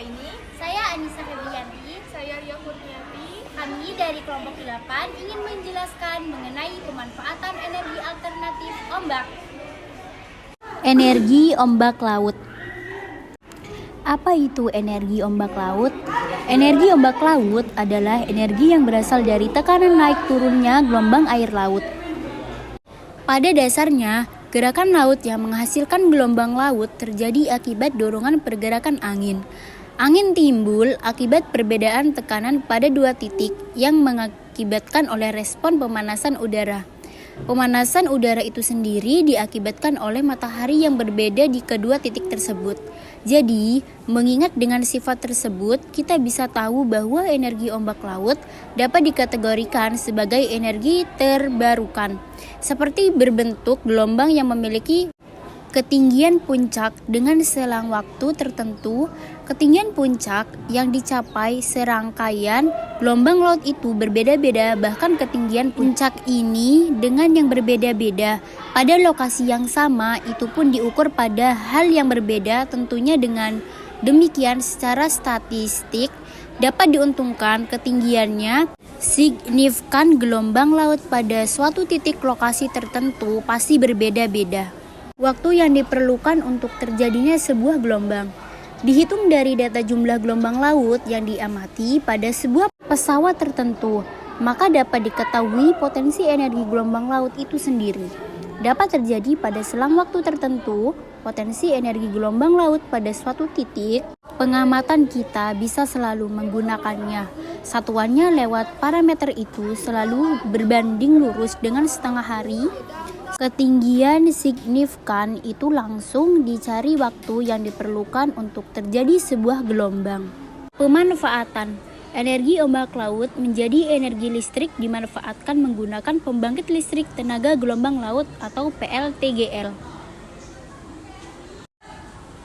ini. Saya Anissa Febrianti. Saya Ria Kurniati. Kami dari kelompok 8 ingin menjelaskan mengenai pemanfaatan energi alternatif ombak. Energi ombak laut. Apa itu energi ombak laut? Energi ombak laut adalah energi yang berasal dari tekanan naik turunnya gelombang air laut. Pada dasarnya, gerakan laut yang menghasilkan gelombang laut terjadi akibat dorongan pergerakan angin. Angin timbul akibat perbedaan tekanan pada dua titik yang mengakibatkan oleh respon pemanasan udara. Pemanasan udara itu sendiri diakibatkan oleh matahari yang berbeda di kedua titik tersebut. Jadi, mengingat dengan sifat tersebut, kita bisa tahu bahwa energi ombak laut dapat dikategorikan sebagai energi terbarukan, seperti berbentuk gelombang yang memiliki ketinggian puncak dengan selang waktu tertentu. Ketinggian puncak yang dicapai serangkaian gelombang laut itu berbeda-beda, bahkan ketinggian puncak ini dengan yang berbeda-beda pada lokasi yang sama itu pun diukur pada hal yang berbeda. Tentunya dengan demikian secara statistik dapat diuntungkan ketinggiannya signifikan gelombang laut pada suatu titik lokasi tertentu pasti berbeda-beda. Waktu yang diperlukan untuk terjadinya sebuah gelombang dihitung dari data jumlah gelombang laut yang diamati pada sebuah pesawat tertentu, maka dapat diketahui potensi energi gelombang laut itu sendiri. Dapat terjadi pada selang waktu tertentu, potensi energi gelombang laut pada suatu titik. Pengamatan kita bisa selalu menggunakannya. Satuannya lewat parameter itu selalu berbanding lurus dengan setengah hari. Ketinggian signifikan itu langsung dicari waktu yang diperlukan untuk terjadi sebuah gelombang. Pemanfaatan energi ombak laut menjadi energi listrik dimanfaatkan menggunakan pembangkit listrik tenaga gelombang laut atau PLTGL.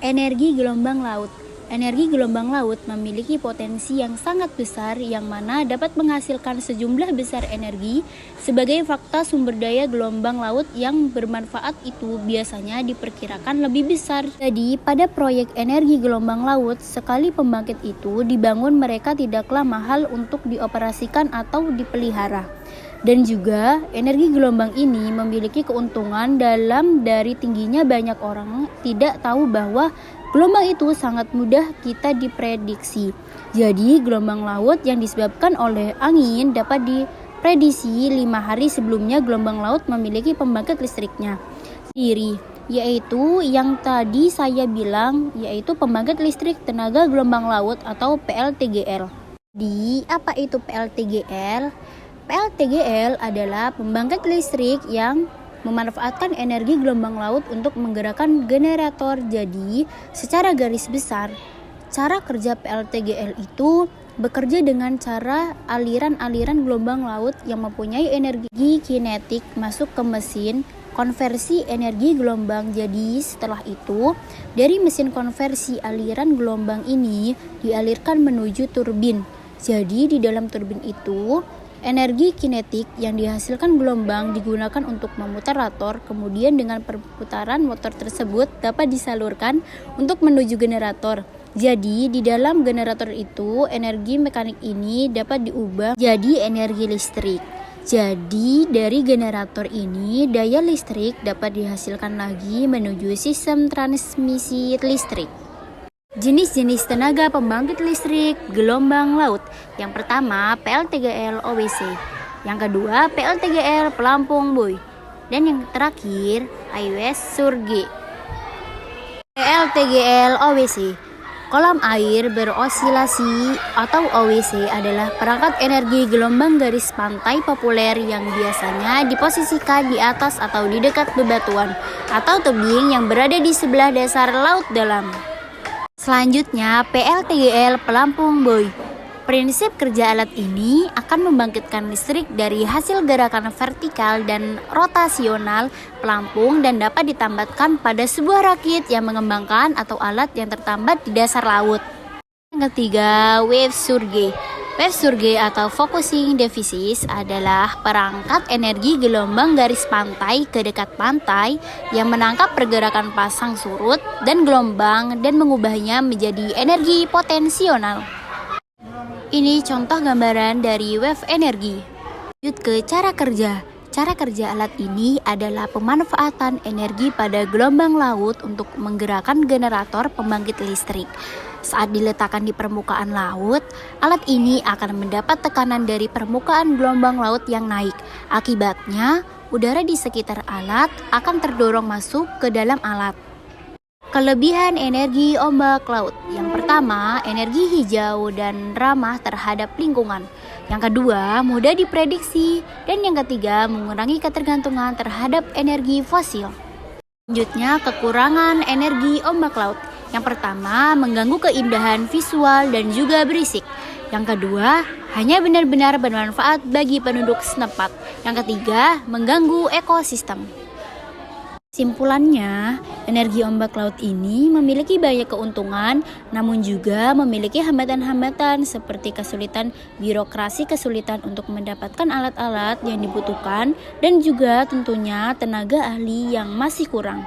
Energi gelombang laut. Energi gelombang laut memiliki potensi yang sangat besar yang mana dapat menghasilkan sejumlah besar energi. Sebagai fakta, sumber daya gelombang laut yang bermanfaat itu biasanya diperkirakan lebih besar. Jadi, pada proyek energi gelombang laut, sekali pembangkit itu dibangun, mereka tidaklah mahal untuk dioperasikan atau dipelihara. Dan juga, energi gelombang ini memiliki keuntungan dalam dari tingginya banyak orang tidak tahu bahwa gelombang itu sangat mudah kita diprediksi. Jadi, gelombang laut yang disebabkan oleh angin dapat diprediksi 5 hari sebelumnya gelombang laut memiliki pembangkit listriknya sendiri, yaitu yang tadi saya bilang, yaitu pembangkit listrik tenaga gelombang laut atau PLTGL. Di apa itu PLTGL? PLTGL adalah pembangkit listrik yang memanfaatkan energi gelombang laut untuk menggerakkan generator. Jadi, secara garis besar, cara kerja PLTGL itu bekerja dengan cara aliran-aliran gelombang laut yang mempunyai energi kinetik masuk ke mesin konversi energi gelombang. Jadi, setelah itu, dari mesin konversi aliran gelombang ini dialirkan menuju turbin. Jadi, di dalam turbin itu, energi kinetik yang dihasilkan gelombang digunakan untuk memutar rotor, kemudian dengan perputaran motor tersebut dapat disalurkan untuk menuju generator. Jadi, di dalam generator itu, energi mekanik ini dapat diubah jadi energi listrik. Jadi, dari generator ini, daya listrik dapat dihasilkan lagi menuju sistem transmisi listrik. Jenis-jenis tenaga pembangkit listrik gelombang laut. Yang pertama, PLTGL OWC. Yang kedua, PLTGL Pelampung Buoy. Dan yang terakhir, IWS Surge. PLTGL OWC. Kolam air berosilasi atau OWC adalah perangkat energi gelombang garis pantai populer yang biasanya diposisikan di atas atau di dekat bebatuan atau tebing yang berada di sebelah dasar laut dalam. Selanjutnya, PLTGL Pelampung Buoy. Prinsip kerja alat ini akan membangkitkan listrik dari hasil gerakan vertikal dan rotasional pelampung dan dapat ditambahkan pada sebuah rakit yang mengembangkan atau alat yang tertambat di dasar laut. Yang ketiga, wave surge. Wave surge atau focusing devices adalah perangkat energi gelombang garis pantai ke dekat pantai yang menangkap pergerakan pasang surut dan gelombang dan mengubahnya menjadi energi potensional. Ini contoh gambaran dari wave energi. Lanjut ke cara kerja. Cara kerja alat ini adalah pemanfaatan energi pada gelombang laut untuk menggerakkan generator pembangkit listrik. Saat diletakkan di permukaan laut, alat ini akan mendapat tekanan dari permukaan gelombang laut yang naik. Akibatnya, udara di sekitar alat akan terdorong masuk ke dalam alat. Kelebihan energi ombak laut. Yang pertama, energi hijau dan ramah terhadap lingkungan. Yang kedua, mudah diprediksi. Dan yang ketiga, mengurangi ketergantungan terhadap energi fosil. Selanjutnya, kekurangan energi ombak laut. Yang pertama, mengganggu keindahan visual dan juga berisik. Yang kedua, hanya benar-benar bermanfaat bagi penduduk setempat. Yang ketiga, mengganggu ekosistem. Simpulannya, energi ombak laut ini memiliki banyak keuntungan, namun juga memiliki hambatan-hambatan seperti kesulitan birokrasi, kesulitan untuk mendapatkan alat-alat yang dibutuhkan, dan juga tentunya tenaga ahli yang masih kurang.